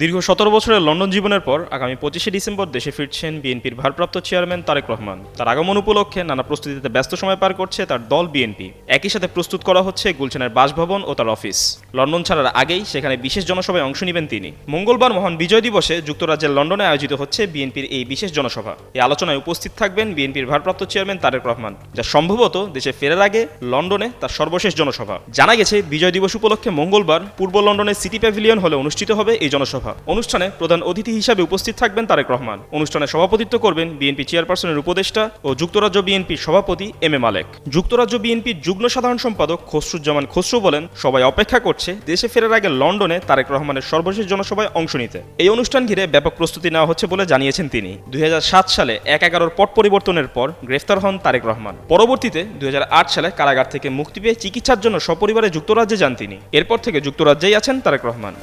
দীর্ঘ ১৭ বছরের লন্ডন জীবনের পর আগামী ২৫শে ডিসেম্বর দেশে ফিরছেন বিএনপির ভারপ্রাপ্ত চেয়ারম্যান তারেক রহমান। তার আগমন উপলক্ষে নানা প্রস্তুতিতে ব্যস্ত সময় পার করছে তার দল বিএনপি। একই সাথে প্রস্তুত করা হচ্ছে গুলশানের বাসভবন ও তার অফিস। লন্ডন ছাড়ার আগেই সেখানে বিশেষ জনসভায় অংশ নেবেন তিনি। মঙ্গলবার মহান বিজয় দিবসে যুক্তরাজ্যের লন্ডনে আয়োজিত হচ্ছে বিএনপির এই বিশেষ জনসভা। এই আলোচনায় উপস্থিত থাকবেন বিএনপির ভারপ্রাপ্ত চেয়ারম্যান তারেক রহমান, যা সম্ভবত দেশে ফেরার আগে লন্ডনে তার সর্বশেষ জনসভা। জানা গেছে বিজয় দিবস উপলক্ষে মঙ্গলবার পূর্ব লন্ডনের সিটি প্যাভিলিয়ন হলে অনুষ্ঠিত হবে এই জনসভা। অনুষ্ঠানে প্রধান অতিথি হিসাবে উপস্থিত থাকবেন তারেক রহমান। অনুষ্ঠানে সভাপতিত্ব করবেন বিএনপি চেয়ারপারসনের উপদেষ্টা ও যুক্তরাজ্য বিএনপির সভাপতি এম এ মালেক। যুক্তরাজ্য বিএনপির যুগ্ম সাধারণ সম্পাদক খসরুজ্জামান খসরু বলেন, সবাই অপেক্ষা করছে দেশে ফেরার আগে লন্ডনে তারেক রহমানের সর্বশেষ জনসভায় অংশ নিতে। এই অনুষ্ঠান ঘিরে ব্যাপক প্রস্তুতি নেওয়া হচ্ছে বলে জানিয়েছেন তিনি। ২০০৭ সালে ১/১১ পট পরিবর্তনের পর গ্রেফতার হন তারেক রহমান। পরবর্তীতে ২০০৮ সালে কারাগার থেকে মুক্তি পেয়ে চিকিৎসার জন্য সপরিবারে যুক্তরাজ্যে যান তিনি। এরপর থেকে যুক্তরাজ্যেই আছেন তারেক রহমান।